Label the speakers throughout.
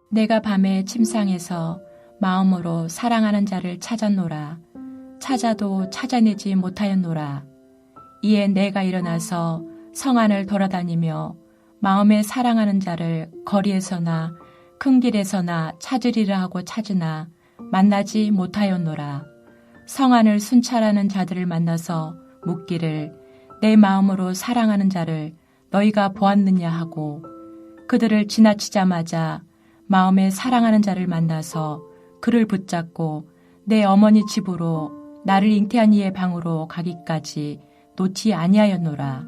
Speaker 1: 내가 밤에 침상에서 마음으로 사랑하는 자를 찾았노라. 찾아도 찾아내지 못하였노라. 이에 내가 일어나서 성 안을 돌아다니며 마음에 사랑하는 자를 거리에서나 큰 길에서나 찾으리라 하고 찾으나 만나지 못하였노라. 성 안을 순찰하는 자들을 만나서 묻기를 내 마음으로 사랑하는 자를 너희가 보았느냐 하고 그들을 지나치자마자 마음에 사랑하는 자를 만나서 그를 붙잡고 내 어머니 집으로 나를 잉태한 이의 방으로 가기까지 놓지 아니하였노라.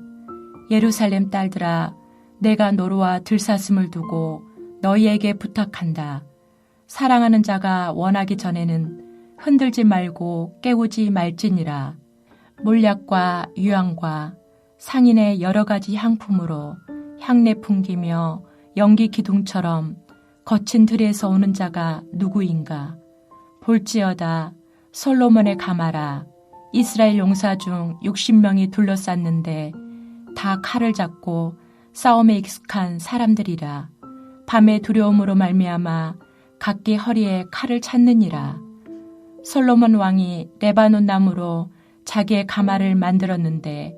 Speaker 1: 예루살렘 딸들아, 내가 노루와 들사슴을 두고 너희에게 부탁한다. 사랑하는 자가 원하기 전에는 흔들지 말고 깨우지 말지니라. 몰약과 유향과 상인의 여러 가지 향품으로 향내 풍기며 연기 기둥처럼 거친 들에서 오는 자가 누구인가? 볼지어다 솔로몬의 가마라. 이스라엘 용사 중 60명이 둘러쌌는데 다 칼을 잡고 싸움에 익숙한 사람들이라. 밤의 두려움으로 말미암아 각기 허리에 칼을 찾느니라. 솔로몬 왕이 레바논 나무로 자기의 가마를 만들었는데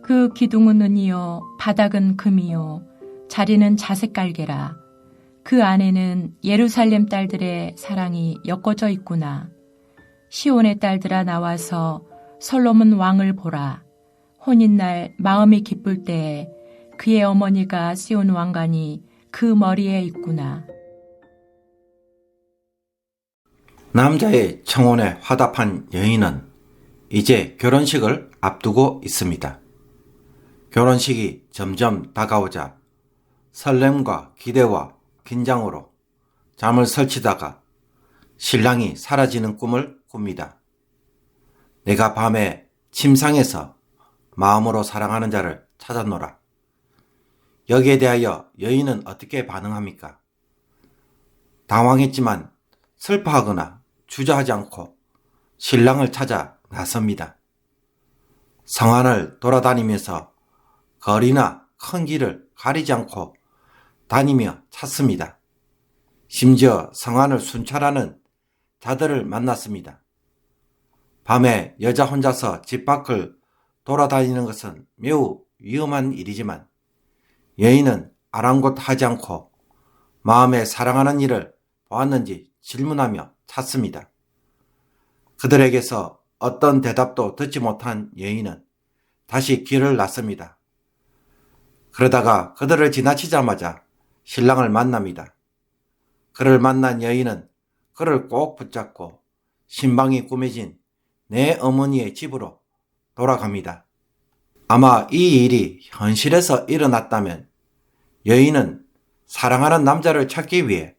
Speaker 1: 그 기둥은 은이요 바닥은 금이요 자리는 자색 깔개라. 그 안에는 예루살렘 딸들의 사랑이 엮어져 있구나. 시온의 딸들아 나와서 솔로몬 왕을 보라. 혼인날 마음이 기쁠 때에 그의 어머니가 씌운 왕관이 그 머리에 있구나.
Speaker 2: 남자의 청혼에 화답한 여인은 이제 결혼식을 앞두고 있습니다. 결혼식이 점점 다가오자 설렘과 기대와 긴장으로 잠을 설치다가 신랑이 사라지는 꿈을 꿉니다. 내가 밤에 침상에서 마음으로 사랑하는 자를 찾았노라. 여기에 대하여 여인은 어떻게 반응합니까? 당황했지만 슬퍼하거나 주저하지 않고 신랑을 찾아 나섭니다. 성 안을 돌아다니면서 거리나 큰 길을 가리지 않고 다니며 찾습니다. 심지어 성 안을 순찰하는 자들을 만났습니다. 밤에 여자 혼자서 집 밖을 돌아다니는 것은 매우 위험한 일이지만 여인은 아랑곳하지 않고 마음에 사랑하는 이를 보았는지 질문하며 찾습니다. 그들에게서 어떤 대답도 듣지 못한 여인은 다시 길을 났습니다. 그러다가 그들을 지나치자마자 신랑을 만납니다. 그를 만난 여인은 그를 꼭 붙잡고 신방이 꾸며진 내 어머니의 집으로 돌아갑니다. 아마 이 일이 현실에서 일어났다면 여인은 사랑하는 남자를 찾기 위해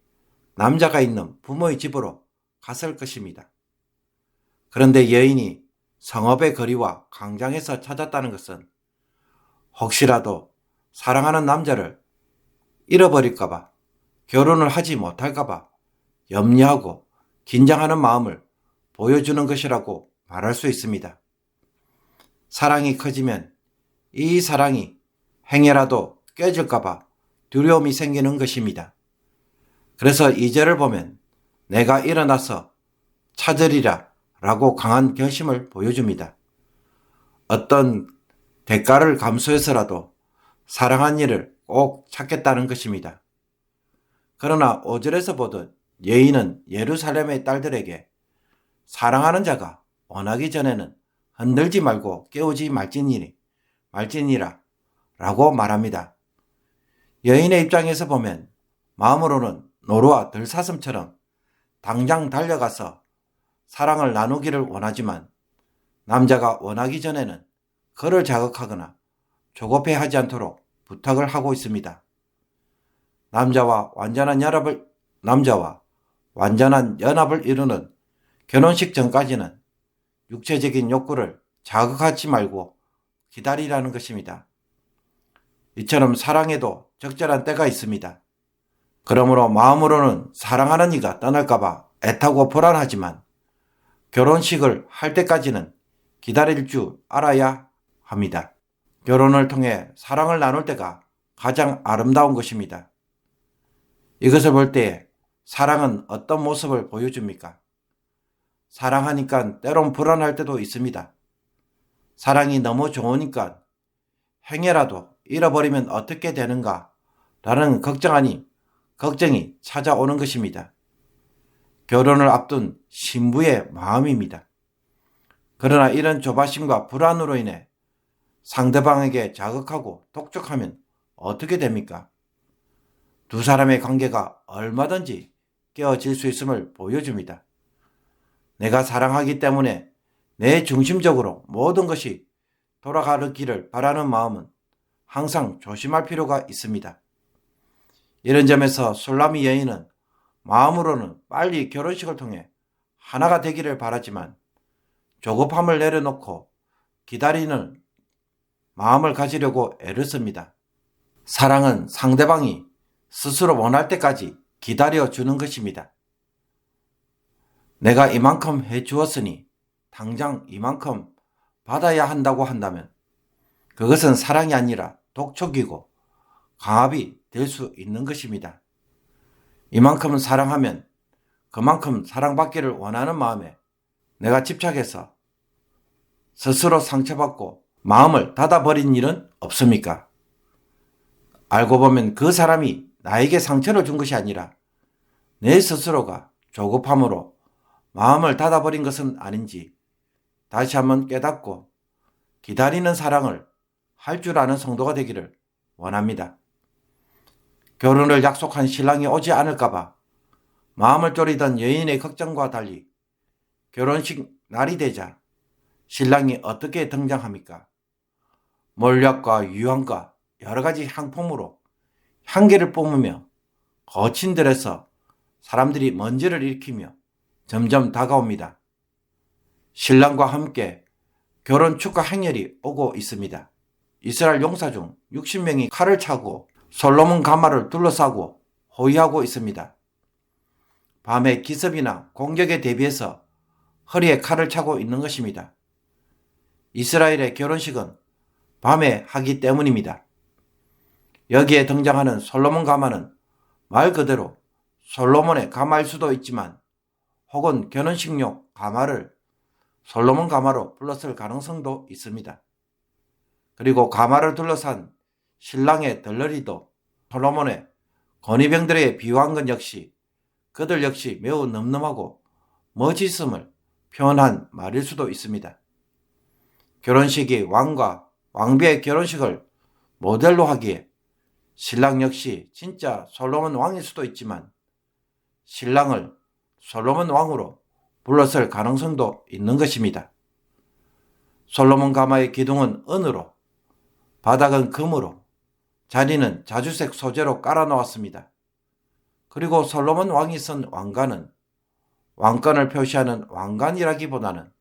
Speaker 2: 남자가 있는 부모의 집으로 갔을 것입니다. 그런데 여인이 성읍의 거리와 광장에서 찾았다는 것은 혹시라도 사랑하는 남자를 잃어버릴까봐, 결혼을 하지 못할까봐 염려하고 긴장하는 마음을 보여주는 것이라고 말할 수 있습니다. 사랑이 커지면 이 사랑이 행여라도 깨질까봐 두려움이 생기는 것입니다. 그래서 2절을 보면 내가 일어나서 찾으리라 라고 강한 결심을 보여줍니다. 어떤 대가를 감수해서라도 사랑한 이를 꼭 찾겠다는 것입니다. 그러나 5절에서 보듯 여인은 예루살렘의 딸들에게 사랑하는 자가 원하기 전에는 흔들지 말고 깨우지 말지니라 라고 말합니다. 여인의 입장에서 보면 마음으로는 노루와 들사슴처럼 당장 달려가서 사랑을 나누기를 원하지만 남자가 원하기 전에는 그를 자극하거나 조급해하지 않도록 부탁을 하고 있습니다. 남자와 완전한 연합을 이루는 결혼식 전까지는 육체적인 욕구를 자극하지 말고 기다리라는 것입니다. 이처럼 사랑에도 적절한 때가 있습니다. 그러므로 마음으로는 사랑하는 이가 떠날까봐 애타고 불안하지만 결혼식을 할 때까지는 기다릴 줄 알아야 합니다. 결혼을 통해 사랑을 나눌 때가 가장 아름다운 것입니다. 이것을 볼 때 사랑은 어떤 모습을 보여줍니까? 사랑하니까 때론 불안할 때도 있습니다. 사랑이 너무 좋으니까 행여라도 잃어버리면 어떻게 되는가 라는 걱정이 찾아오는 것입니다. 결혼을 앞둔 신부의 마음입니다. 그러나 이런 조바심과 불안으로 인해 상대방에게 자극하고 독촉하면 어떻게 됩니까? 두 사람의 관계가 얼마든지 깨어질 수 있음을 보여줍니다. 내가 사랑하기 때문에 내 중심적으로 모든 것이 돌아가기를 바라는 마음은 항상 조심할 필요가 있습니다. 이런 점에서 술라미 여인은 마음으로는 빨리 결혼식을 통해 하나가 되기를 바라지만 조급함을 내려놓고 기다리는 마음을 가지려고 애를 씁니다. 사랑은 상대방이 스스로 원할 때까지 기다려주는 것입니다. 내가 이만큼 해주었으니 당장 이만큼 받아야 한다고 한다면 그것은 사랑이 아니라 독촉이고 강압이 될 수 있는 것입니다. 이만큼 사랑하면 그만큼 사랑받기를 원하는 마음에 내가 집착해서 스스로 상처받고 마음을 닫아버린 일은 없습니까? 알고 보면 그 사람이 나에게 상처를 준 것이 아니라 내 스스로가 조급함으로 마음을 닫아버린 것은 아닌지 다시 한번 깨닫고 기다리는 사랑을 할 줄 아는 성도가 되기를 원합니다. 결혼을 약속한 신랑이 오지 않을까봐 마음을 졸이던 여인의 걱정과 달리 결혼식 날이 되자 신랑이 어떻게 등장합니까? 몰약과 유황과 여러 가지 향품으로 향기를 뿜으며 거친 들에서 사람들이 먼지를 일으키며 점점 다가옵니다. 신랑과 함께 결혼 축하 행렬이 오고 있습니다. 이스라엘 용사 중 60명이 칼을 차고 솔로몬 가마를 둘러싸고 호위하고 있습니다. 밤에 기습이나 공격에 대비해서 허리에 칼을 차고 있는 것입니다. 이스라엘의 결혼식은 밤에 하기 때문입니다. 여기에 등장하는 솔로몬 가마는 말 그대로 솔로몬의 가마일 수도 있지만 혹은 결혼식용 가마를 솔로몬 가마로 불렀을 가능성도 있습니다. 그리고 가마를 둘러싼 신랑의 덜러리도 솔로몬의 권위병들에 비유한 것 역시 그들 역시 매우 늠름하고 멋있음을 표현한 말일 수도 있습니다. 결혼식이 왕과 왕비의 결혼식을 모델로 하기에 신랑 역시 진짜 솔로몬 왕일 수도 있지만 신랑을 솔로몬 왕으로 불렀을 가능성도 있는 것입니다. 솔로몬 가마의 기둥은 은으로, 바닥은 금으로, 자리는 자주색 소재로 깔아 놓았습니다. 그리고 솔로몬 왕이 쓴 왕관은 왕권을 표시하는 왕관이라기보다는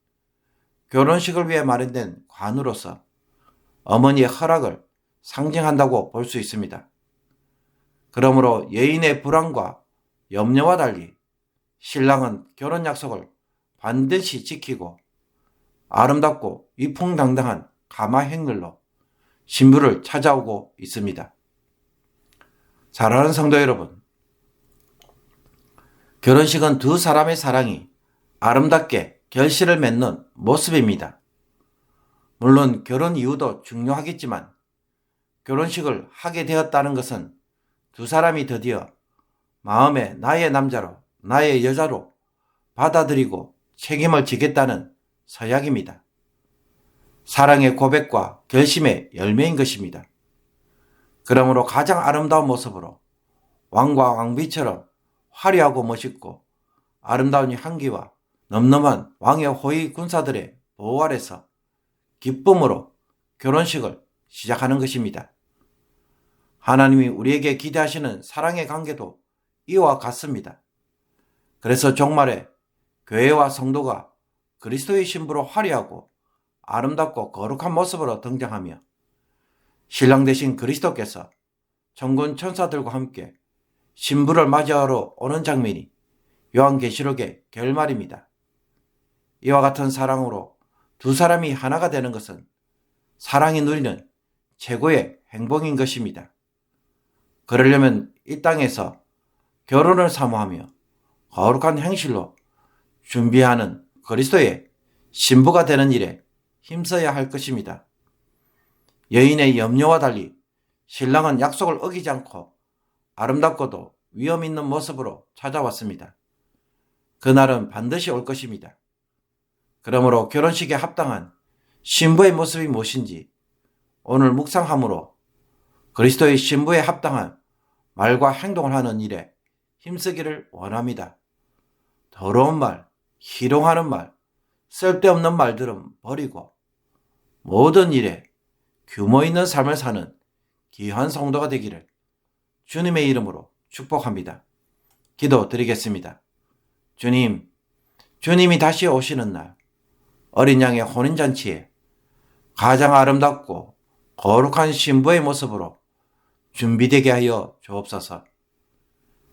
Speaker 2: 결혼식을 위해 마련된 관으로서 어머니의 허락을 상징한다고 볼 수 있습니다. 그러므로 여인의 불안과 염려와 달리 신랑은 결혼 약속을 반드시 지키고 아름답고 위풍당당한 가마 행렬로 신부를 찾아오고 있습니다. 사랑하는 성도 여러분, 결혼식은 두 사람의 사랑이 아름답게 결실을 맺는 모습입니다. 물론 결혼 이유도 중요하겠지만 결혼식을 하게 되었다는 것은 두 사람이 드디어 마음에 나의 남자로, 나의 여자로 받아들이고 책임을 지겠다는 서약입니다. 사랑의 고백과 결심의 열매인 것입니다. 그러므로 가장 아름다운 모습으로 왕과 왕비처럼 화려하고 멋있고 아름다운 향기와 늠름한 왕의 호위 군사들의 보호 아래서 기쁨으로 결혼식을 시작하는 것입니다. 하나님이 우리에게 기대하시는 사랑의 관계도 이와 같습니다. 그래서 종말에 교회와 성도가 그리스도의 신부로 화려하고 아름답고 거룩한 모습으로 등장하며 신랑 되신 그리스도께서 천군 천사들과 함께 신부를 맞이하러 오는 장면이 요한계시록의 결말입니다. 이와 같은 사랑으로 두 사람이 하나가 되는 것은 사랑이 누리는 최고의 행복인 것입니다. 그러려면 이 땅에서 결혼을 사모하며 거룩한 행실로 준비하는 그리스도의 신부가 되는 일에 힘써야 할 것입니다. 여인의 염려와 달리 신랑은 약속을 어기지 않고 아름답고도 위험 있는 모습으로 찾아왔습니다. 그날은 반드시 올 것입니다. 그러므로 결혼식에 합당한 신부의 모습이 무엇인지 오늘 묵상함으로 그리스도의 신부에 합당한 말과 행동을 하는 일에 힘쓰기를 원합니다. 더러운 말, 희롱하는 말, 쓸데없는 말들은 버리고 모든 일에 규모 있는 삶을 사는 귀한 성도가 되기를 주님의 이름으로 축복합니다. 기도드리겠습니다. 주님, 주님이 다시 오시는 날 어린 양의 혼인잔치에 가장 아름답고 거룩한 신부의 모습으로 준비되게 하여 주옵소서.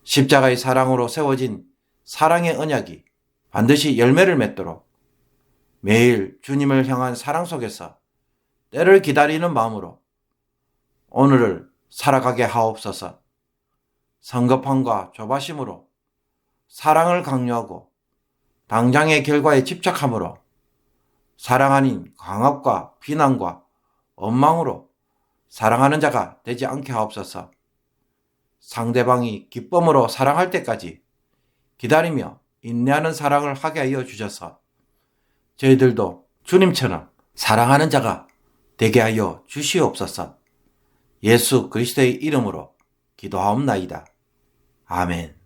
Speaker 2: 십자가의 사랑으로 세워진 사랑의 언약이 반드시 열매를 맺도록 매일 주님을 향한 사랑 속에서 때를 기다리는 마음으로 오늘을 살아가게 하옵소서. 성급함과 조바심으로 사랑을 강요하고 당장의 결과에 집착함으로 사랑 아닌 강압과 비난과 원망으로 사랑하는 자가 되지 않게 하옵소서. 상대방이 기쁨으로 사랑할 때까지 기다리며 인내하는 사랑을 하게 하여 주셔서 저희들도 주님처럼 사랑하는 자가 되게 하여 주시옵소서. 예수 그리스도의 이름으로 기도하옵나이다. 아멘.